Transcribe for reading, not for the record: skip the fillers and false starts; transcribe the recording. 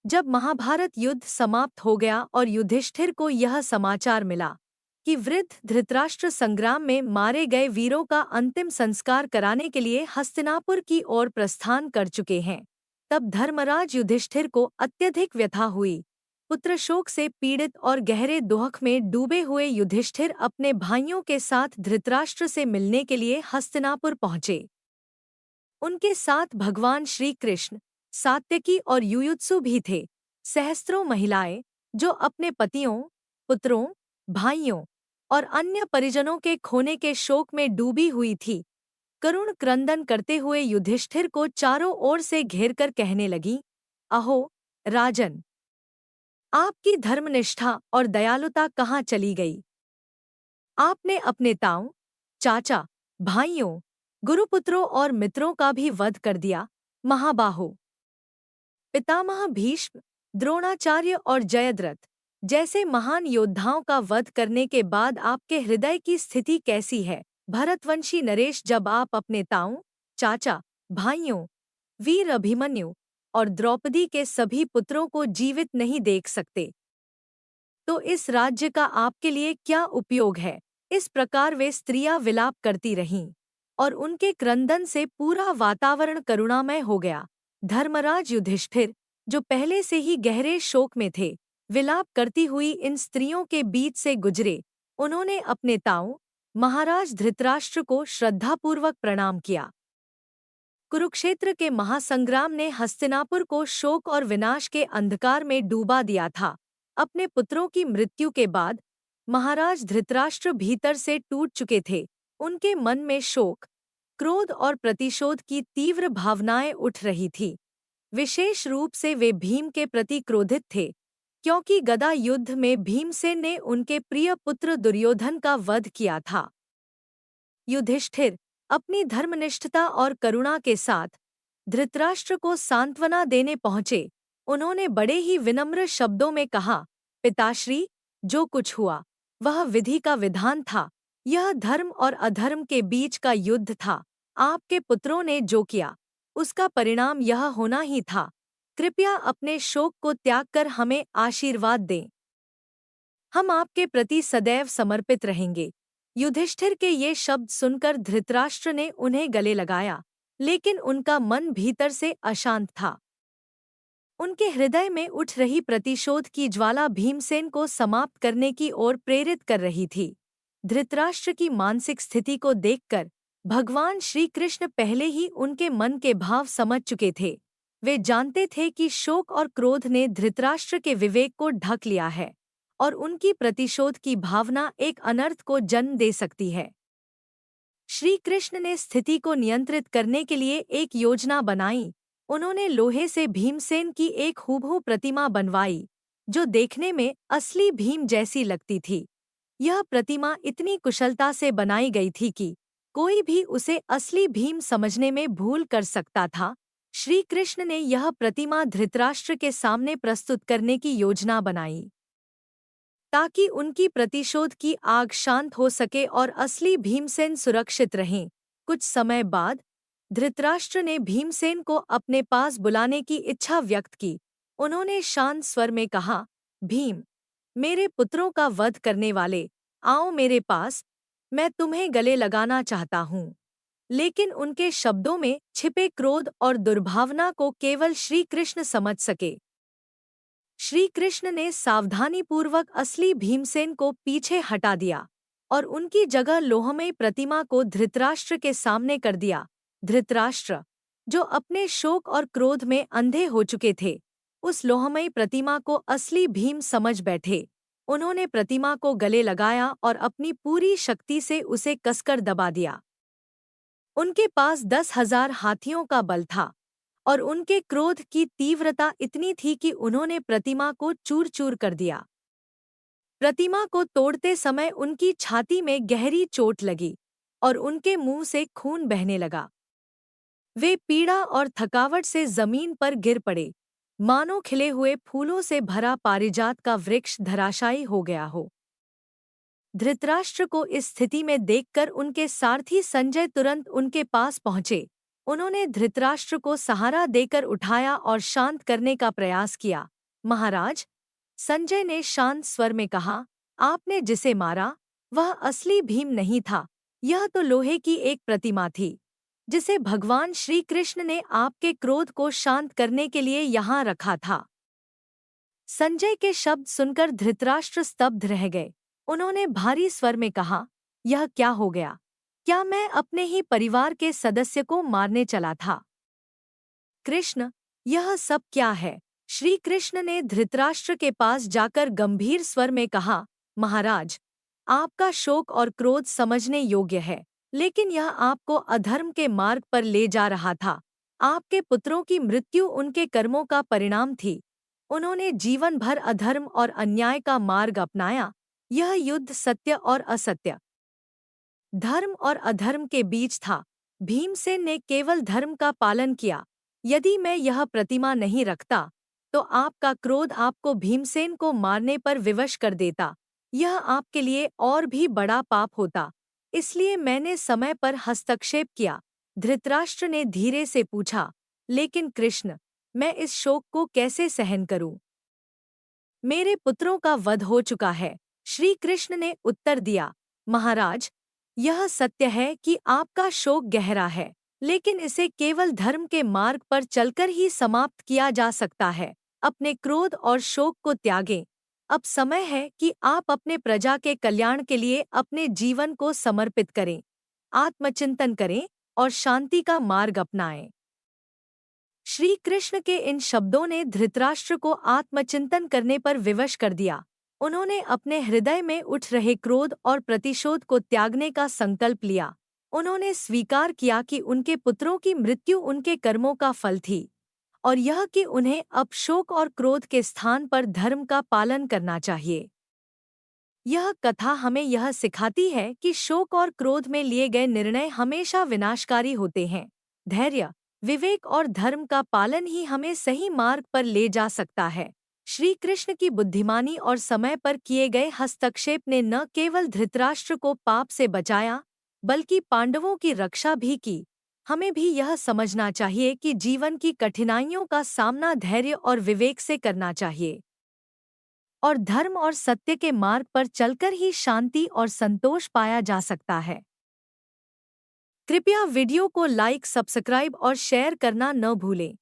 जब महाभारत युद्ध समाप्त हो गया और युधिष्ठिर को यह समाचार मिला कि वृद्ध धृतराष्ट्र संग्राम में मारे गए वीरों का अंतिम संस्कार कराने के लिए हस्तिनापुर की ओर प्रस्थान कर चुके हैं, तब धर्मराज युधिष्ठिर को अत्यधिक व्यथा हुई। पुत्र शोक से पीड़ित और गहरे दुख में डूबे हुए युधिष्ठिर अपने भाइयों के साथ धृतराष्ट्र से मिलने के लिए हस्तिनापुर पहुंचे। उनके साथ भगवान श्री कृष्ण, सात्यकी और युयुत्सु भी थे। सहस्त्रों महिलाएं जो अपने पतियों, पुत्रों, भाइयों और अन्य परिजनों के खोने के शोक में डूबी हुई थी, करुण क्रंदन करते हुए युधिष्ठिर को चारों ओर से घेरकर कहने लगी, अहो राजन, आपकी धर्मनिष्ठा और दयालुता कहाँ चली गई? आपने अपने ताऊ, चाचा, भाइयों, गुरुपुत्रों और मित्रों का भी वध कर दिया। महाबाहो, पितामह भीष्म, द्रोणाचार्य और जयद्रथ जैसे महान योद्धाओं का वध करने के बाद आपके हृदय की स्थिति कैसी है? भरतवंशी नरेश, जब आप अपने ताऊ, चाचा, भाइयों, वीर अभिमन्यु और द्रौपदी के सभी पुत्रों को जीवित नहीं देख सकते, तो इस राज्य का आपके लिए क्या उपयोग है? इस प्रकार वे स्त्रियां विलाप करती रहीं और उनके क्रंदन से पूरा वातावरण करुणामय हो गया। धर्मराज युधिष्ठिर, जो पहले से ही गहरे शोक में थे, विलाप करती हुई इन स्त्रियों के बीच से गुजरे। उन्होंने अपने ताऊ, महाराज धृतराष्ट्र को श्रद्धापूर्वक प्रणाम किया। कुरुक्षेत्र के महासंग्राम ने हस्तिनापुर को शोक और विनाश के अंधकार में डूबा दिया था। अपने पुत्रों की मृत्यु के बाद महाराज धृतराष्ट्र भीतर से टूट चुके थे। उनके मन में शोक, क्रोध और प्रतिशोध की तीव्र भावनाएं उठ रही थी। विशेष रूप से वे भीम के प्रति क्रोधित थे, क्योंकि गदा युद्ध में भीमसेन ने उनके प्रिय पुत्र दुर्योधन का वध किया था। युधिष्ठिर अपनी धर्मनिष्ठता और करुणा के साथ धृतराष्ट्र को सांत्वना देने पहुंचे। उन्होंने बड़े ही विनम्र शब्दों में कहा, पिताश्री, जो कुछ हुआ वह विधि का विधान था। यह धर्म और अधर्म के बीच का युद्ध था। आपके पुत्रों ने जो किया उसका परिणाम यह होना ही था। कृपया अपने शोक को त्याग कर हमें आशीर्वाद दें। हम आपके प्रति सदैव समर्पित रहेंगे। युधिष्ठिर के ये शब्द सुनकर धृतराष्ट्र ने उन्हें गले लगाया, लेकिन उनका मन भीतर से अशांत था। उनके हृदय में उठ रही प्रतिशोध की ज्वाला भीमसेन को समाप्त करने की ओर प्रेरित कर रही थी। धृतराष्ट्र की मानसिक स्थिति को देखकर भगवान श्री कृष्ण पहले ही उनके मन के भाव समझ चुके थे। वे जानते थे कि शोक और क्रोध ने धृतराष्ट्र के विवेक को ढक लिया है और उनकी प्रतिशोध की भावना एक अनर्थ को जन्म दे सकती है। श्री कृष्ण ने स्थिति को नियंत्रित करने के लिए एक योजना बनाई। उन्होंने लोहे से भीमसेन की एक हूबहू प्रतिमा बनवाई, जो देखने में असली भीम जैसी लगती थी। यह प्रतिमा इतनी कुशलता से बनाई गई थी कि कोई भी उसे असली भीम समझने में भूल कर सकता था। श्री कृष्ण ने यह प्रतिमा धृतराष्ट्र के सामने प्रस्तुत करने की योजना बनाई, ताकि उनकी प्रतिशोध की आग शांत हो सके और असली भीमसेन सुरक्षित रहें। कुछ समय बाद धृतराष्ट्र ने भीमसेन को अपने पास बुलाने की इच्छा व्यक्त की। उन्होंने शांत स्वर में कहा, भीम, मेरे पुत्रों का वध करने वाले, आओ मेरे पास, मैं तुम्हें गले लगाना चाहता हूँ। लेकिन उनके शब्दों में छिपे क्रोध और दुर्भावना को केवल श्री कृष्ण समझ सके। श्री कृष्ण ने सावधानीपूर्वक असली भीमसेन को पीछे हटा दिया और उनकी जगह लोहमयी प्रतिमा को धृतराष्ट्र के सामने कर दिया। धृतराष्ट्र, जो अपने शोक और क्रोध में अंधे हो चुके थे, उस लोहमयी प्रतिमा को असली भीम समझ बैठे। उन्होंने प्रतिमा को गले लगाया और अपनी पूरी शक्ति से उसे कसकर दबा दिया। उनके पास 10,000 हाथियों का बल था और उनके क्रोध की तीव्रता इतनी थी कि उन्होंने प्रतिमा को चूर चूर कर दिया। प्रतिमा को तोड़ते समय उनकी छाती में गहरी चोट लगी और उनके मुंह से खून बहने लगा। वे पीड़ा और थकावट से जमीन पर गिर पड़े, मानो खिले हुए फूलों से भरा पारिजात का वृक्ष धराशायी हो गया हो। धृतराष्ट्र को इस स्थिति में देखकर उनके सारथी संजय तुरंत उनके पास पहुंचे। उन्होंने धृतराष्ट्र को सहारा देकर उठाया और शांत करने का प्रयास किया। महाराज, संजय ने शांत स्वर में कहा, आपने जिसे मारा वह असली भीम नहीं था। यह तो लोहे की एक प्रतिमा थी जिसे भगवान श्री कृष्ण ने आपके क्रोध को शांत करने के लिए यहाँ रखा था। संजय के शब्द सुनकर धृतराष्ट्र स्तब्ध रह गए। उन्होंने भारी स्वर में कहा, यह क्या हो गया? क्या मैं अपने ही परिवार के सदस्य को मारने चला था? कृष्ण, यह सब क्या है? श्री कृष्ण ने धृतराष्ट्र के पास जाकर गंभीर स्वर में कहा, महाराज, आपका शोक और क्रोध समझने योग्य है, लेकिन यह आपको अधर्म के मार्ग पर ले जा रहा था। आपके पुत्रों की मृत्यु उनके कर्मों का परिणाम थी। उन्होंने जीवन भर अधर्म और अन्याय का मार्ग अपनाया। यह युद्ध सत्य और असत्य, धर्म और अधर्म के बीच था। भीमसेन ने केवल धर्म का पालन किया। यदि मैं यह प्रतिमा नहीं रखता तो आपका क्रोध आपको भीमसेन को मारने पर विवश कर देता। यह आपके लिए और भी बड़ा पाप होता। इसलिए मैंने समय पर हस्तक्षेप किया। धृतराष्ट्र ने धीरे से पूछा, लेकिन कृष्ण, मैं इस शोक को कैसे सहन करूं? मेरे पुत्रों का वध हो चुका है। श्री कृष्ण ने उत्तर दिया, महाराज, यह सत्य है कि आपका शोक गहरा है, लेकिन इसे केवल धर्म के मार्ग पर चलकर ही समाप्त किया जा सकता है। अपने क्रोध और शोक को त्यागें। अब समय है कि आप अपने प्रजा के कल्याण के लिए अपने जीवन को समर्पित करें। आत्मचिंतन करें और शांति का मार्ग अपनाएं। श्री कृष्ण के इन शब्दों ने धृतराष्ट्र को आत्मचिंतन करने पर विवश कर दिया। उन्होंने अपने हृदय में उठ रहे क्रोध और प्रतिशोध को त्यागने का संकल्प लिया। उन्होंने स्वीकार किया कि उनके पुत्रों की मृत्यु उनके कर्मों का फल थी, और यह कि उन्हें अब शोक और क्रोध के स्थान पर धर्म का पालन करना चाहिए। यह कथा हमें यह सिखाती है कि शोक और क्रोध में लिए गए निर्णय हमेशा विनाशकारी होते हैं। धैर्य, विवेक और धर्म का पालन ही हमें सही मार्ग पर ले जा सकता है। श्री कृष्ण की बुद्धिमानी और समय पर किए गए हस्तक्षेप ने न केवल धृतराष्ट्र को पाप से बचाया, बल्कि पांडवों की रक्षा भी की। हमें भी यह समझना चाहिए कि जीवन की कठिनाइयों का सामना धैर्य और विवेक से करना चाहिए, और धर्म और सत्य के मार्ग पर चलकर ही शांति और संतोष पाया जा सकता है। कृपया वीडियो को लाइक, सब्सक्राइब और शेयर करना न भूलें।